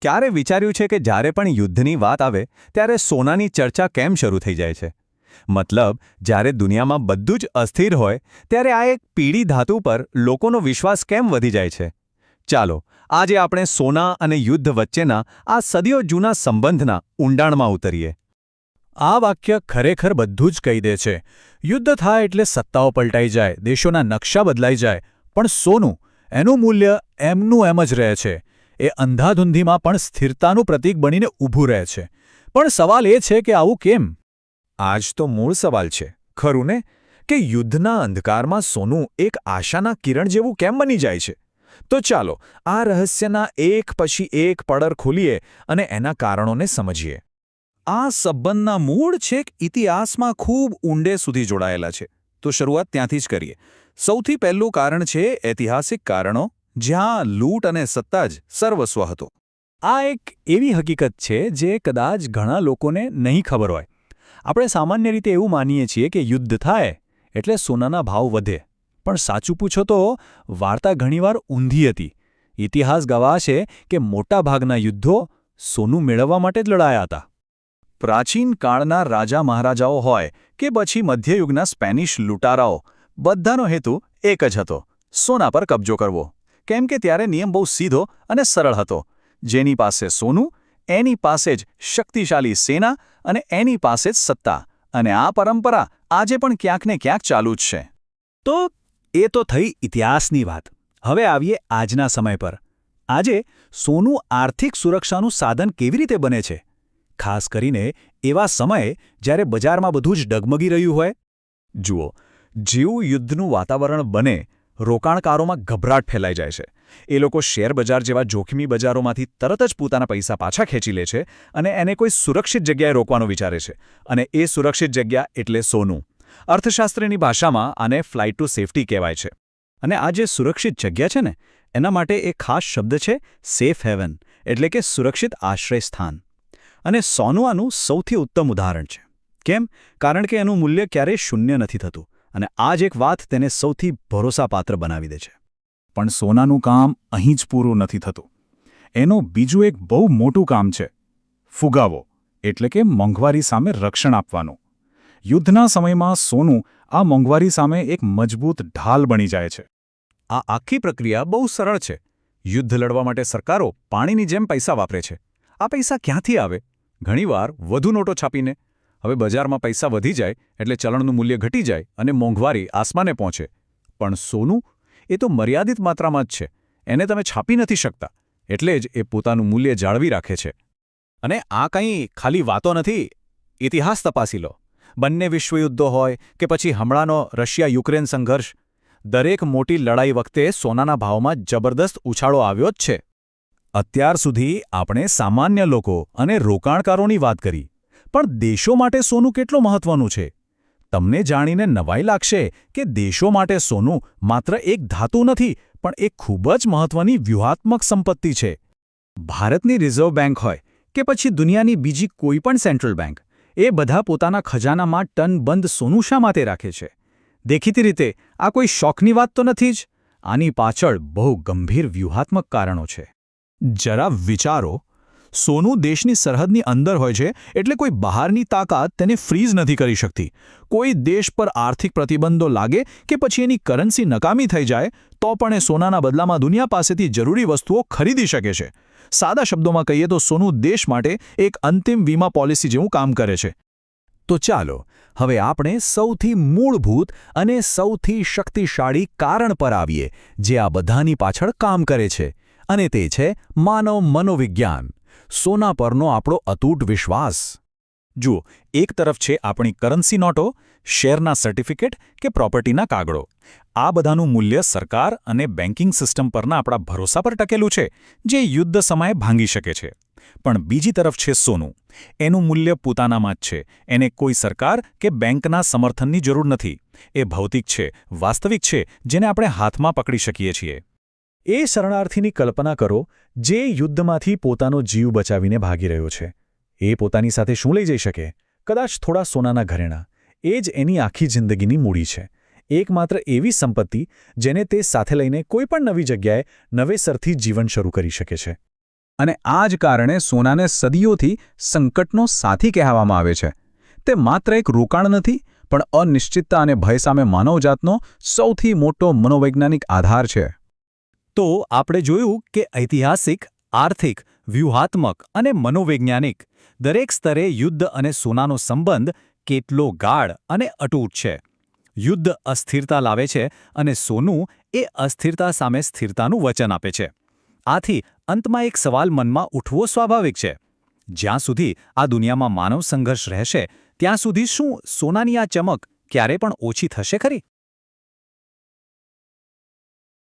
ક્યારે વિચાર્યું છે કે જ્યારે પણ યુદ્ધની વાત આવે ત્યારે સોનાની ચર્ચા કેમ શરૂ થઈ જાય છે? મતલબ, જ્યારે દુનિયામાં બધું જ અસ્થિર હોય ત્યારે આ એક પીળી ધાતુ પર લોકોનો વિશ્વાસ કેમ વધી જાય છે? ચાલો, આજે આપણે સોના અને યુદ્ધ વચ્ચેના આ સદીઓ જૂના સંબંધના ઊંડાણમાં ઉતરીએ. આ વાક્ય ખરેખર બધું જ કહી દે છે. યુદ્ધ થાય એટલે સત્તાઓ પલટાઈ જાય, દેશોના નકશા બદલાઈ જાય, પણ સોનું, એનું મૂલ્ય એમનું એમ જ રહે છે. એ અંધાધૂંધીમાં પણ સ્થિરતાનું પ્રતીક બનીને ઊભું રહે છે. પણ સવાલ એ છે કે આવું કેમ? આ જ તો મૂળ સવાલ છે, ખરું ને? કે યુદ્ધના અંધકારમાં સોનું એક આશાના કિરણ જેવું કેમ બની જાય છે? તો ચાલો આ રહસ્યના એક પછી એક પડર ખોલીએ અને એના કારણોને સમજીએ. આ સંબંધના મૂળ છેક ઇતિહાસમાં ખૂબ ઊંડે સુધી જોડાયેલા છે. તો શરૂઆત ત્યાંથી જ કરીએ. સૌથી પહેલું કારણ છે ઐતિહાસિક કારણો, જ્યાં લૂંટ અને સત્તા જ સર્વસ્વ હતો. આ એક એવી હકીકત છે જે કદાચ ઘણા લોકોને નહીં ખબર હોય. આપણે સામાન્ય રીતે એવું માનીએ છીએ કે યુદ્ધ થાય એટલે સોનાના ભાવ વધે. પણ સાચું પૂછો તો વાર્તા ઘણીવાર ઊંધી હતી. ઇતિહાસ ગવાહ છે કે મોટાભાગના યુદ્ધો સોનું મેળવવા માટે જ લડાયા હતા. પ્રાચીન કાળના રાજા મહારાજાઓ હોય કે પછી મધ્યયુગના સ્પેનિશ લૂંટારાઓ, બધાનો હેતુ એક જ હતો: સોના પર કબજો કરવો. કેમ કે ત્યારે નિયમ બહુ સીધો અને સરળ હતો. જેની પાસે સોનું, એની પાસે જ શક્તિશાળી સેના અને એની પાસે જ સત્તા. અને આ પરંપરા આજે પણ ક્યાંક ને ક્યાંક ચાલુ જ છે. તો એ તો થઈ ઇતિહાસની વાત. હવે આવીએ આજના સમય પર. આજે સોનું આર્થિક સુરક્ષાનું સાધન કેવી રીતે બને છે? ખાસ કરીને એવા સમયે જ્યારે બજારમાં બધું જ ડગમગી રહ્યું હોય. જુઓ, જેવું યુદ્ધનું વાતાવરણ બને, રોકાણકારોમાં ગભરાટ ફેલાઈ જાય છે. એ લોકો શેરબજાર જેવા જોખમી બજારોમાંથી તરત જ પોતાના પૈસા પાછા ખેંચી લે છે અને એને કોઈ સુરક્ષિત જગ્યાએ રોકવાનું વિચારે છે. અને એ સુરક્ષિત જગ્યા એટલે સોનું. અર્થશાસ્ત્રની ભાષામાં આને ફ્લાઇટ ટુ સેફ્ટી કહેવાય છે. અને આ જે સુરક્ષિત જગ્યા છે ને, એના માટે એક ખાસ શબ્દ છે સેફ હેવન, એટલે કે સુરક્ષિત આશ્રય સ્થાન. અને સોનું આનું સૌથી ઉત્તમ ઉદાહરણ છે. કેમ? કારણ કે એનું મૂલ્ય ક્યારેય શૂન્ય નથી થતું. અને આ જ એક વાત તેને સૌથી ભરોસાપાત્ર બનાવી દે છે. પણ સોનાનું કામ અહીં જ પૂરું નથી થતું. એનું બીજું એક બહુ મોટું કામ છે: ફુગાવો, એટલે કે મોંઘવારી સામે રક્ષણ આપવાનું. યુદ્ધના સમયમાં સોનું આ મોંઘવારી સામે એક મજબૂત ઢાલ બની જાય છે. આ આખી પ્રક્રિયા બહુ સરળ છે. યુદ્ધ લડવા માટે સરકારો પાણીની જેમ પૈસા વાપરે છે. આ પૈસા ક્યાંથી આવે? ઘણીવાર વધુ નોટો છાપીને. હવે બજારમાં પૈસા વધી જાય એટલે ચલણનું મૂલ્ય ઘટી જાય અને મોંઘવારી આસમાને પહોંચે. પણ સોનું, એ તો મર્યાદિત માત્રામાં જ છે. એને તમે છાપી નથી શકતા. એટલે જ એ પોતાનું મૂલ્ય જાળવી રાખે છે. અને આ કંઈ ખાલી વાતો નથી. ઇતિહાસ તપાસી લો. બંને વિશ્વયુદ્ધો હોય કે પછી હમણાંનો રશિયા-યુક્રેન સંઘર્ષ, દરેક મોટી લડાઈ વખતે સોનાના ભાવમાં જબરદસ્ત ઉછાળો આવ્યો જ છે. અત્યાર સુધી આપણે સામાન્ય લોકો અને રોકાણકારોની વાત કરી. પણ દેશો માટે સોનું કેટલું મહત્વનું છે? તમને જાણીને નવાઈ લાગશે કે દેશો માટે સોનું માત્ર એક ધાતુ નથી, પણ એક ખૂબ જ મહત્વની વ્યૂહાત્મક સંપત્તિ છે. ભારતની રિઝર્વ બેંક હોય કે પછી દુનિયાની બીજી કોઈ પણ સેન્ટ્રલ બેંક, એ બધા પોતાના ખજાનામાં ટનબંધ સોનું શા માટે રાખે છે? દેખીતી રીતે આ કોઈ શોખની વાત તો નથી જ. આની પાછળ બહુ ગંભીર વ્યૂહાત્મક કારણો છે. જરા વિચારો, સોનું દેશની સરહદની અંદર હોય છે એટલે કોઈ બહારની તાકાત તેને ફ્રીઝ નથી કરી શકતી. કોઈ દેશ પર આર્થિક પ્રતિબંધો લાગે કે પછી એની કરન્સી નકામી થઈ જાય તો પણ એ સોનાના બદલામાં દુનિયા પાસેથી જરૂરી વસ્તુઓ ખરીદી શકે છે. સાદા શબ્દોમાં કહીએ તો સોનું દેશ માટે એક અંતિમ વીમા પોલિસી જેવું કામ કરે છે. તો ચાલો હવે આપણે સૌથી મૂળભૂત અને સૌથી શક્તિશાળી કારણ પર આવીએ જે આ બધાની પાછળ કામ કરે છે. અને તે છે માનવ મનોવિજ્ઞાન. સોના પરનો આપણો અતૂટ વિશ્વાસ. જુઓ, એક તરફ છે આપણી કરન્સી નોટો, શેરના સર્ટિફિકેટ કે પ્રોપર્ટીના કાગળો. આ બધાનું મૂલ્ય સરકાર અને બેન્કિંગ સિસ્ટમ પરના આપણા ભરોસા પર ટકેલું છે, જે યુદ્ધ સમયે ભાંગી શકે છે. પણ બીજી તરફ છે સોનું. એનું મૂલ્ય પોતાનામાં જ છે. એને કોઈ સરકાર કે બેંકના સમર્થનની જરૂર નથી. એ ભૌતિક છે, વાસ્તવિક છે, જેને આપણે હાથમાં પકડી શકીએ છીએ. એ શરણાર્થીની કલ્પના કરો જે યુદ્ધમાંથી પોતાનો જીવ બચાવીને ભાગી રહ્યો છે. એ પોતાની સાથે શું લઈ જઈ શકે? કદાચ થોડા સોનાના ઘરેણાં. એ જ એની આખી જિંદગીની મૂડી છે. એકમાત્ર એવી સંપત્તિ જેને તે સાથે લઈને કોઈ પણ નવી જગ્યાએ નવેસરથી જીવન શરૂ કરી શકે છે. અને આ જ કારણે સોનાને સદીઓથી સંકટનો સાથી કહેવામાં આવે છે. તે માત્ર એક રોકાણ નથી, પણ અનિશ્ચિતતા અને ભય સામે માનવજાતનો સૌથી મોટો મનોવૈજ્ઞાનિક આધાર છે. તો આપણે જોયું કે ઐતિહાસિક, આર્થિક, વ્યૂહાત્મક અને મનોવૈજ્ઞાનિક દરેક સ્તરે યુદ્ધ અને સોનાનો સંબંધ કેટલો ગાઢ અને અતૂટ છે. યુદ્ધ અસ્થિરતા લાવે છે અને સોનું એ અસ્થિરતા સામે સ્થિરતાનું વચન આપે છે. આથી અંતમાં એક સવાલ મનમાં ઉઠવો સ્વાભાવિક છે. જ્યાં સુધી આ દુનિયામાં માનવ સંઘર્ષ રહેશે, ત્યાં સુધી શું સોનાની આ ચમક ક્યારે પણ ઓછી થશે ખરી?